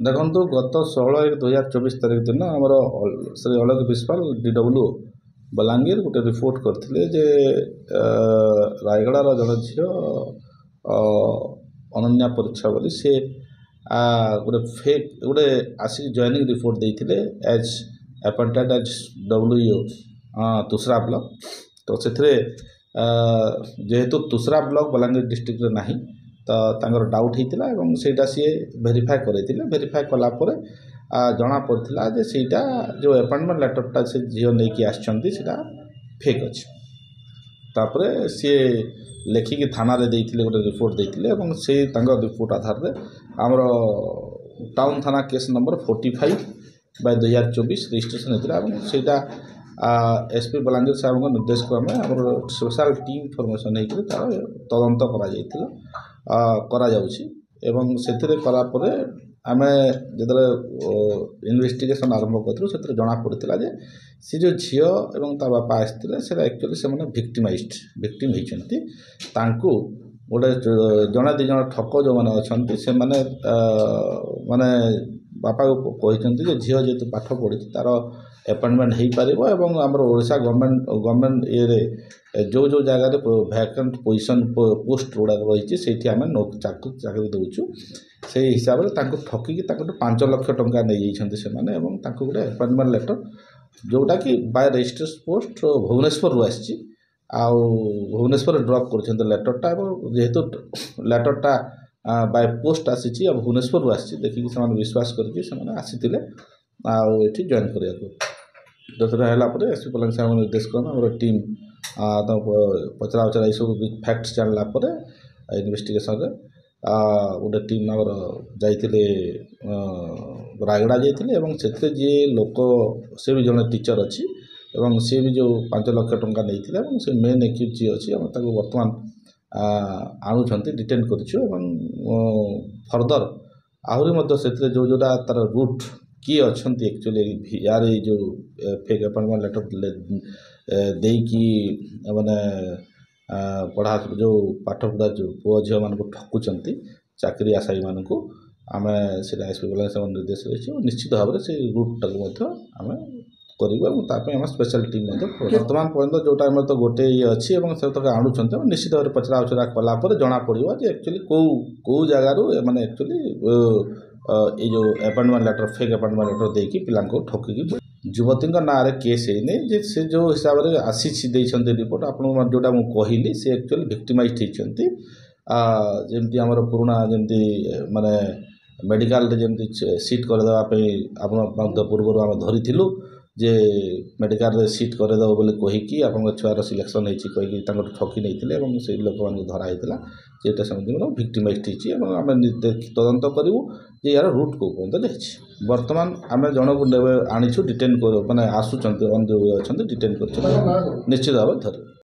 ଦେଖନ୍ତୁ ଗତ 16/1/2024 ତାରିଖ ଦିନ ଆମର ଶ୍ରୀ ଅଲୋକ ବିଶ୍ୱାଳ DW ବଲାଙ୍ଗୀର ଗୋଟେ ରିପୋର୍ଟ କରିଥିଲେ ଯେ ରାୟଗଡ଼ାର ଜଣେ ଝିଅ ଅନନ୍ୟା ପରୀକ୍ଷା ବୋଲି ସେ ଗୋଟେ ଫେକ୍ ଗୋଟେ ଆସିକି ଜଏନିଂ ରିପୋର୍ଟ ଦେଇଥିଲେ age appointed age WO Tusura block. ତ ସେଥିରେ ଯେହେତୁ ତୁଷରା ବ୍ଲକ ବଲାଙ୍ଗୀର ଡିଷ୍ଟ୍ରିକ୍ଟରେ ନାହିଁ ତ ତାଙ୍କର ଡାଉଟ୍ ହେଇଥିଲା ଏବଂ ସେଇଟା ସିଏ ଭେରିଫାଏ କରେଇଥିଲେ। ଭେରିଫାଏ କଲା ପରେ ଜଣାପଡ଼ିଥିଲା ଯେ ସେଇଟା ଯେଉଁ ଆପଏଣ୍ଟମେଣ୍ଟ ଲେଟରଟା ସେ ଝିଅ ନେଇକି ଆସିଛନ୍ତି ସେଇଟା ଫେକ୍ ଅଛି। ତାପରେ ସିଏ ଲେଖିକି ଥାନାରେ ଦେଇଥିଲେ, ଗୋଟେ ରିପୋର୍ଟ ଦେଇଥିଲେ ଏବଂ ସେ ତାଙ୍କ ରିପୋର୍ଟ ଆଧାରରେ ଆମର ଟାଉନ୍ ଥାନା କେସ୍ ନମ୍ବର 45/2024 ରେଜିଷ୍ଟ୍ରେସନ୍ ହେଇଥିଲା ଏବଂ ସେଇଟା SP ବଲାଙ୍ଗୀର ସାହେବଙ୍କ ନିର୍ଦ୍ଦେଶ କ୍ରମେ ଆମର ସ୍ପେଶାଲ ଟିମ୍ ଫର୍ମେସନ୍ ହେଇକରି ତା'ର ତଦନ୍ତ କରାଯାଉଛି ଏବଂ ସେଥିରେ କଲା ପରେ ଆମେ ଯେତେବେଳେ ଇନଭେଷ୍ଟିଗେସନ୍ ଆରମ୍ଭ କରିଥିଲୁ ସେଥିରେ ଜଣାପଡ଼ିଥିଲା ଯେ ସେ ଯେଉଁ ଝିଅ ଏବଂ ତା ବାପା ଆସିଥିଲେ ସେଇଟା ଆକ୍ଚୁଆଲି ସେମାନେ ଭିକ୍ଟିମ୍ ହେଇଛନ୍ତି। ତାଙ୍କୁ ଗୋଟେ ଜଣେ ଦୁଇ ଜଣ ଠକ ଯେଉଁମାନେ ଅଛନ୍ତି ସେମାନେ ମାନେ ବାପାକୁ କହିଛନ୍ତି ଯେ ଝିଅ ଯେହେତୁ ପାଠ ପଢ଼ିଛି ତା'ର ଆପଏଣ୍ଟମେଣ୍ଟ ହେଇପାରିବ ଏବଂ ଆମର ଓଡ଼ିଶା ଗଭର୍ଣ୍ଣମେଣ୍ଟ ଇଏରେ ଯେଉଁ ଜାଗାରେ ଭ୍ୟାକାଣ୍ଟ ପୋଜିସନ୍ ପୋଷ୍ଟ ଗୁଡ଼ାକ ରହିଛି ସେଇଠି ଆମେ ଚାକିରି ଦେଉଛୁ। ସେଇ ହିସାବରେ ତାଙ୍କୁ ଠକିକି ତାଙ୍କଠୁ 5 ଲକ୍ଷ ଟଙ୍କା ନେଇଯାଇଛନ୍ତି ସେମାନେ ଏବଂ ତାଙ୍କୁ ଗୋଟେ ଆପଏଣ୍ଟମେଣ୍ଟ ଲେଟର ଯେଉଁଟାକି ବାଇ ରେଜିଷ୍ଟର୍ସ ପୋଷ୍ଟ ଭୁବନେଶ୍ୱରରୁ ଆସିଛି ଆଉ ଭୁବନେଶ୍ୱରରେ ଡ୍ରପ୍ କରିଛନ୍ତି ଲେଟରଟା ଏବଂ ଯେହେତୁ ଲେଟରଟା ବାଇ ପୋଷ୍ଟ ଆସିଛି ଆଉ ଭୁବନେଶ୍ୱରରୁ ଆସିଛି ଦେଖିକି ସେମାନେ ବିଶ୍ୱାସ କରିକି ସେମାନେ ଆସିଥିଲେ ଆଉ ଏଠି ଜଏନ୍ କରିବାକୁ। ଦଶଟା ହେଲା ପରେ SP ବଲାଙ୍ଗୀର ସାହେବଙ୍କ ନିର୍ଦ୍ଦେଶ କ୍ରମେ ଆମର ଟିମ୍ ପଚରା ଉଚରା ଏସବୁ ଫ୍ୟାକ୍ଟସ୍ ଜାଣିଲା ପରେ ଇନଭେଷ୍ଟିଗେସନ୍ରେ ଗୋଟେ ଟିମ୍ ଆମର ଯାଇଥିଲେ ରାୟଗଡ଼ା ଯାଇଥିଲେ ଏବଂ ସେଥିରେ ଯିଏ ଲୋକ ସେ ବି ଜଣେ ଟିଚର୍ ଅଛି ଏବଂ ସେ ବି ଯେଉଁ 5 ଲକ୍ଷ ଟଙ୍କା ନେଇଥିଲେ ଏବଂ ସେ ମେନ୍ ଏକ୍ୟୁଜ୍ ଯିଏ ଅଛି ଆମେ ତାକୁ ବର୍ତ୍ତମାନ ଆଣୁଛନ୍ତି, ଡିଟେନ୍ କରିଛୁ ଏବଂ ଫର୍ଦର ଆହୁରି ମଧ୍ୟ ସେଥିରେ ଯେଉଁଟା ତା'ର ରୁଟ୍ କିଏ ଅଛନ୍ତି ଆକ୍ଚୁଆଲି ୟାର ଏଇ ଯେଉଁ ଫେକ୍ ଆପଏଣ୍ଟମେଣ୍ଟ ଲେଟର ଦେଇକି ମାନେ ଯେଉଁ ପାଠପଢ଼ା ଯେଉଁ ପୁଅ ଝିଅମାନଙ୍କୁ ଠକୁଛନ୍ତି ଚାକିରି ଆଶାୟୀମାନଙ୍କୁ ଆମେ ସେଇଟା SP ବଲାଙ୍ଗୀର ସାହେବଙ୍କ ନିର୍ଦ୍ଦେଶ ରହିଛି ଏବଂ ନିଶ୍ଚିତ ଭାବରେ ସେଇ ରୁଟ୍ଟାକୁ ମଧ୍ୟ ଆମେ କରିବୁ ଏବଂ ତା ପାଇଁ ଆମେ ସ୍ପେଶାଲ ଟିମ୍ ମଧ୍ୟ ବର୍ତ୍ତମାନ ପର୍ଯ୍ୟନ୍ତ ଯେଉଁଟା ଆମର ତ ଗୋଟେ ଇଏ ଅଛି ଏବଂ ସେ ତାକୁ ଆଣୁଛନ୍ତି ଏବଂ ନିଶ୍ଚିତ ଭାବରେ ପଚରା ଉଚରା କଲା ପରେ ଜଣାପଡ଼ିବ ଯେ ଆକ୍ଚୁଆଲି କେଉଁ ଜାଗାରୁ ଏମାନେ ଆକ୍ଚୁଆଲି ଏଇ ଯେଉଁ appointment letter fake appointment letter ଦେଇକି ପିଲାଙ୍କୁ ଠକିକି ଯୁବତୀଙ୍କ ନାଁରେ କେସ୍ ହେଇନି ଯେ ସେ ଯେଉଁ ହିସାବରେ ଆସିଛି ଦେଇଛନ୍ତି ରିପୋର୍ଟ ଆପଣଙ୍କୁ ଯେଉଁଟା ମୁଁ କହିଲି ସେ ଆକ୍ଚୁଆଲି ଭିକ୍ଟିମାଇଜ୍ ହେଇଛନ୍ତି। ଯେମିତି ଆମର ପୁରୁଣା ଯେମିତି ମାନେ ମେଡ଼ିକାଲରେ ଯେମିତି ସିଟ୍ କରିଦେବା ପାଇଁ ଆପଣ ପୂର୍ବରୁ ଆମେ ଧରିଥିଲୁ ଯେ ମେଡ଼ିକାଲରେ ସିଟ୍ କରିଦେବ ବୋଲି କହିକି ଆପଣଙ୍କ ଛୁଆର ସିଲେକ୍ସନ୍ ହେଇଛି କହିକି ତାଙ୍କଠୁ ଠକି ନେଇଥିଲେ ଏବଂ ସେଇ ଲୋକମାନଙ୍କୁ ଧରା ହେଇଥିଲା ସେଇଟା ସେମିତି ଭିକ୍ଟିମାଇଜ୍ ହେଇଛି ଏବଂ ଆମେ ତଦନ୍ତ କରିବୁ ଯେ ୟାର ରୁଟ୍ କେଉଁ ପର୍ଯ୍ୟନ୍ତ ଯାଇଛି। ବର୍ତ୍ତମାନ ଆମେ ଜଣକୁ ଆଣିଛୁ ଡିଟେନ୍ ମାନେ ଆସୁଛନ୍ତି ଅଛନ୍ତି ଡିଟେନ୍ କରିଛନ୍ତି ନିଶ୍ଚିତ ଭାବରେ ଧରିବୁ।